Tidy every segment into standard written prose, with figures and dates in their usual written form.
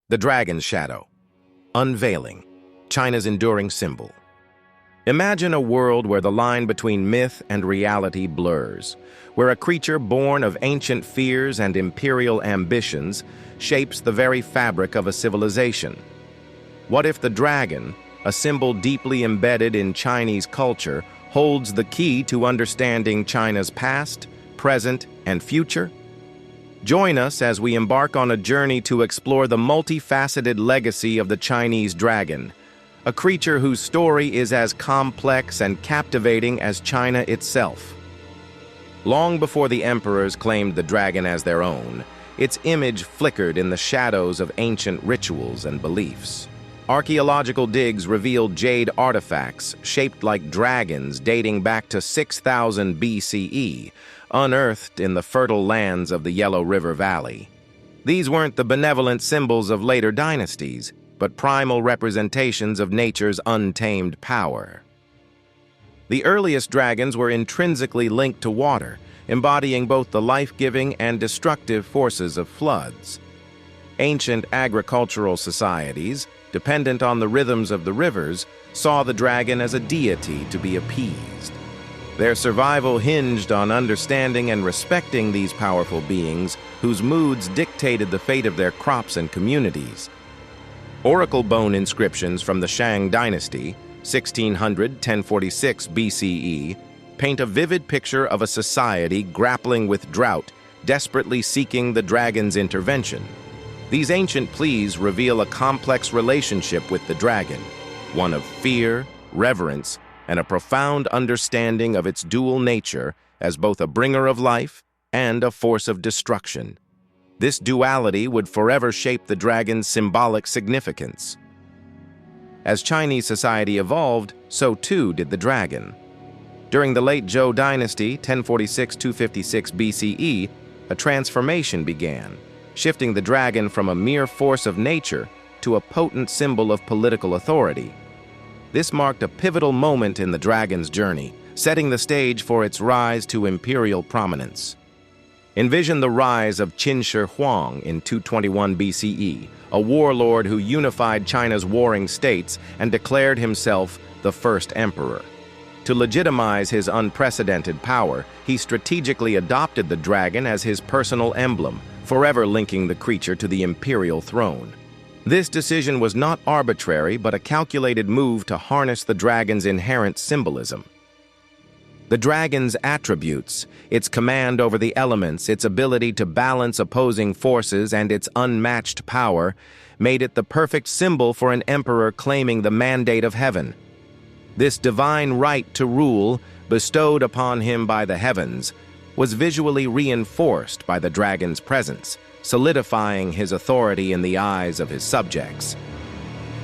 The dragon's shadow. Unveiling. China's enduring symbol. Imagine a world where the line between myth and reality blurs, where a creature born of ancient fears and imperial ambitions shapes the very fabric of a civilization. What if the dragon, a symbol deeply embedded in Chinese culture, holds the key to understanding China's past, present, and future? Join us as we embark on a journey to explore the multifaceted legacy of the Chinese dragon, a creature whose story is as complex and captivating as China itself. Long before the emperors claimed the dragon as their own, its image flickered in the shadows of ancient rituals and beliefs. Archaeological digs revealed jade artifacts shaped like dragons dating back to 6000 BCE, unearthed in the fertile lands of the Yellow River Valley. These weren't the benevolent symbols of later dynasties, but primal representations of nature's untamed power. The earliest dragons were intrinsically linked to water, embodying both the life-giving and destructive forces of floods. Ancient agricultural societies, dependent on the rhythms of the rivers, saw the dragon as a deity to be appeased. Their survival hinged on understanding and respecting these powerful beings whose moods dictated the fate of their crops and communities. Oracle bone inscriptions from the Shang dynasty, 1600–1046 BCE, paint a vivid picture of a society grappling with drought, desperately seeking the dragon's intervention. These ancient pleas reveal a complex relationship with the dragon, one of fear, reverence, and a profound understanding of its dual nature as both a bringer of life and a force of destruction. This duality would forever shape the dragon's symbolic significance. As Chinese society evolved, so too did the dragon. During the late Zhou dynasty, 1046–256 BCE, a transformation began, shifting the dragon from a mere force of nature to a potent symbol of political authority. This marked a pivotal moment in the dragon's journey, setting the stage for its rise to imperial prominence. Envision the rise of Qin Shi Huang in 221 BCE, a warlord who unified China's warring states and declared himself the first emperor. To legitimize his unprecedented power, he strategically adopted the dragon as his personal emblem, forever linking the creature to the imperial throne. This decision was not arbitrary, but a calculated move to harness the dragon's inherent symbolism. The dragon's attributes, its command over the elements, its ability to balance opposing forces, and its unmatched power, made it the perfect symbol for an emperor claiming the mandate of heaven. This divine right to rule, bestowed upon him by the heavens, was visually reinforced by the dragon's presence, solidifying his authority in the eyes of his subjects.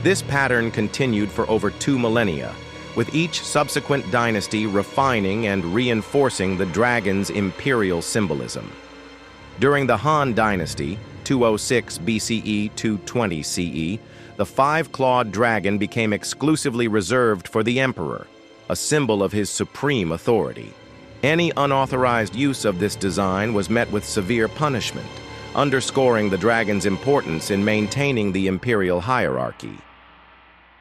This pattern continued for over 2 millennia, with each subsequent dynasty refining and reinforcing the dragon's imperial symbolism. During the Han dynasty, 206 BCE–220 CE, the 5-clawed dragon became exclusively reserved for the emperor, a symbol of his supreme authority. Any unauthorized use of this design was met with severe punishment, underscoring the dragon's importance in maintaining the imperial hierarchy.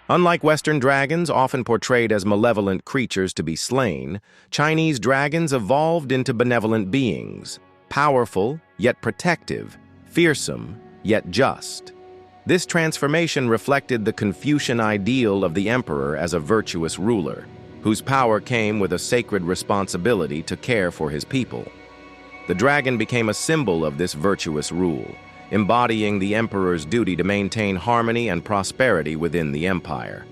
Unlike Western dragons, often portrayed as malevolent creatures to be slain, Chinese dragons evolved into benevolent beings, powerful yet protective, fearsome yet just. This transformation reflected the Confucian ideal of the emperor as a virtuous ruler, whose power came with a sacred responsibility to care for his people. The dragon became a symbol of this virtuous rule, embodying the emperor's duty to maintain harmony and prosperity within the empire.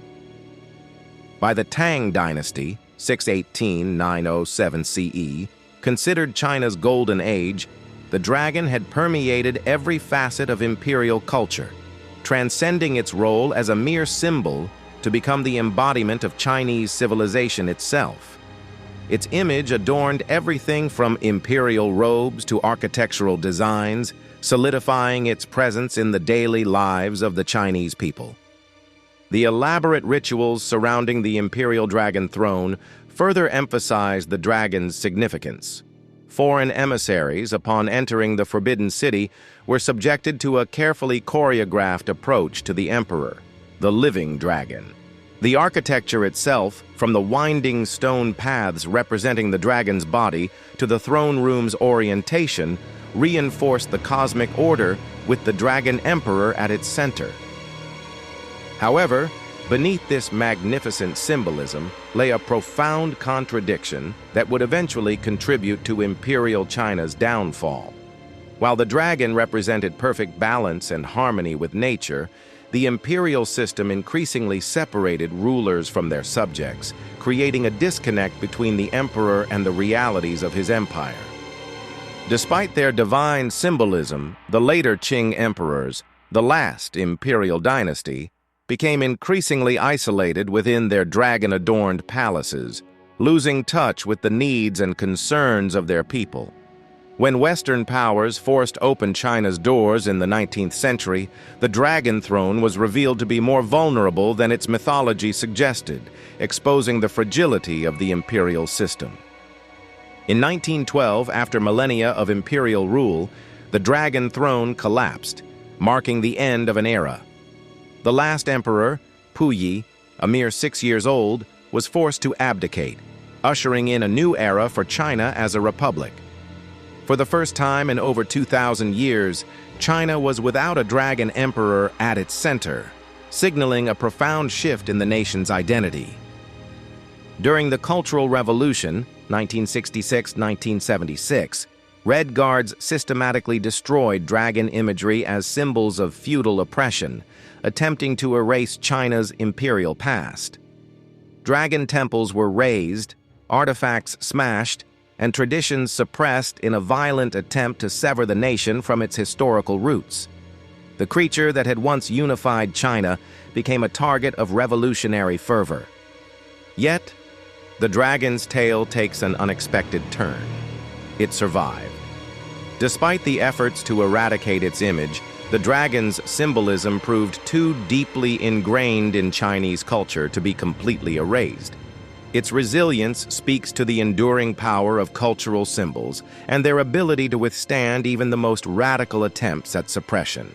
By the Tang dynasty, 618–907 CE, considered China's golden age, the dragon had permeated every facet of imperial culture, transcending its role as a mere symbol to become the embodiment of Chinese civilization itself. Its image adorned everything from imperial robes to architectural designs, solidifying its presence in the daily lives of the Chinese people. The elaborate rituals surrounding the imperial dragon throne further emphasized the dragon's significance. Foreign emissaries, upon entering the Forbidden City, were subjected to a carefully choreographed approach to the emperor, the living dragon. The architecture itself, from the winding stone paths representing the dragon's body to the throne room's orientation, reinforced the cosmic order with the dragon emperor at its center. However, beneath this magnificent symbolism lay a profound contradiction that would eventually contribute to Imperial China's downfall. While the dragon represented perfect balance and harmony with nature, the imperial system increasingly separated rulers from their subjects, creating a disconnect between the emperor and the realities of his empire. Despite their divine symbolism, the later Qing emperors, the last imperial dynasty, became increasingly isolated within their dragon-adorned palaces, losing touch with the needs and concerns of their people. When Western powers forced open China's doors in the 19th century, the dragon throne was revealed to be more vulnerable than its mythology suggested, exposing the fragility of the imperial system. In 1912, after millennia of imperial rule, the dragon throne collapsed, marking the end of an era. The last emperor, Puyi, a mere 6 years old, was forced to abdicate, ushering in a new era for China as a republic. For the first time in over 2,000 years, China was without a dragon emperor at its center, signaling a profound shift in the nation's identity. During the Cultural Revolution, 1966-1976, Red Guards systematically destroyed dragon imagery as symbols of feudal oppression, attempting to erase China's imperial past. Dragon temples were razed, artifacts smashed, and traditions suppressed in a violent attempt to sever the nation from its historical roots. The creature that had once unified China became a target of revolutionary fervor. Yet, the dragon's tale takes an unexpected turn. It survived. Despite the efforts to eradicate its image, the dragon's symbolism proved too deeply ingrained in Chinese culture to be completely erased. Its resilience speaks to the enduring power of cultural symbols and their ability to withstand even the most radical attempts at suppression.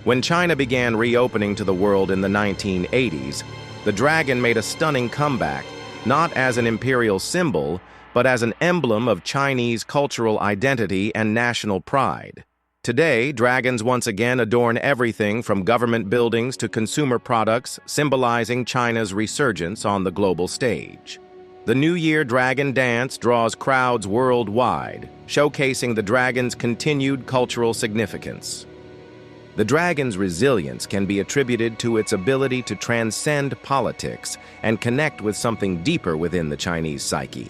When China began reopening to the world in the 1980s, the dragon made a stunning comeback, not as an imperial symbol, but as an emblem of Chinese cultural identity and national pride. Today, dragons once again adorn everything from government buildings to consumer products, symbolizing China's resurgence on the global stage. The New Year Dragon Dance draws crowds worldwide, showcasing the dragon's continued cultural significance. The dragon's resilience can be attributed to its ability to transcend politics and connect with something deeper within the Chinese psyche.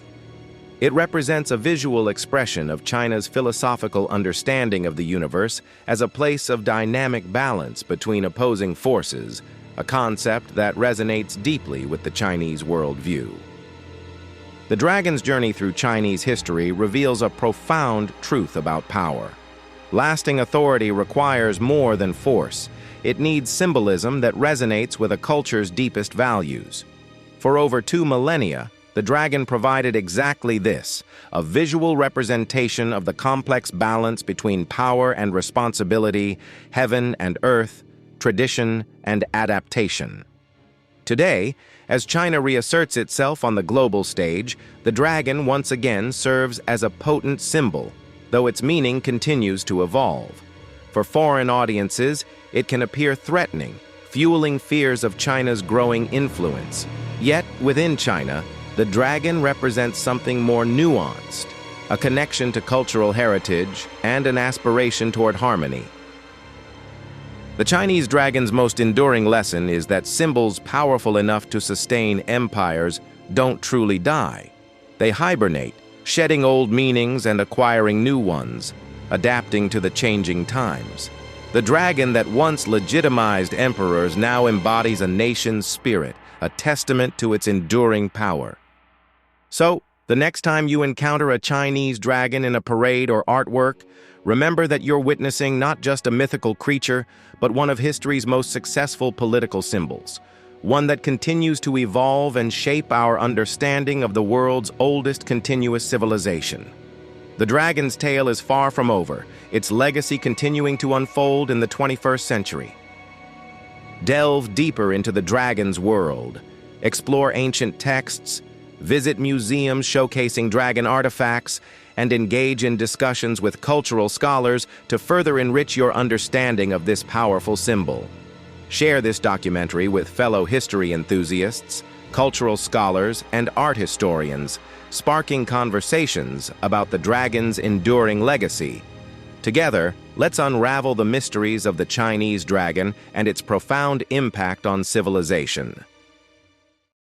It represents a visual expression of China's philosophical understanding of the universe as a place of dynamic balance between opposing forces, a concept that resonates deeply with the Chinese worldview. The dragon's journey through Chinese history reveals a profound truth about power. Lasting authority requires more than force. It needs symbolism that resonates with a culture's deepest values. For over 2 millennia, the dragon provided exactly this, a visual representation of the complex balance between power and responsibility, heaven and earth, tradition and adaptation. Today, as China reasserts itself on the global stage, the dragon once again serves as a potent symbol, though its meaning continues to evolve. For foreign audiences, it can appear threatening, fueling fears of China's growing influence. Yet, within China, the dragon represents something more nuanced, a connection to cultural heritage and an aspiration toward harmony. The Chinese dragon's most enduring lesson is that symbols powerful enough to sustain empires don't truly die. They hibernate, shedding old meanings and acquiring new ones, adapting to the changing times. The dragon that once legitimized emperors now embodies a nation's spirit, a testament to its enduring power. So, the next time you encounter a Chinese dragon in a parade or artwork, remember that you're witnessing not just a mythical creature, but one of history's most successful political symbols, one that continues to evolve and shape our understanding of the world's oldest continuous civilization. The dragon's tale is far from over, its legacy continuing to unfold in the 21st century. Delve deeper into the dragon's world. Explore ancient texts, visit museums showcasing dragon artifacts, and engage in discussions with cultural scholars to further enrich your understanding of this powerful symbol. Share this documentary with fellow history enthusiasts, cultural scholars, and art historians, sparking conversations about the dragon's enduring legacy. Together, let's unravel the mysteries of the Chinese dragon and its profound impact on civilization.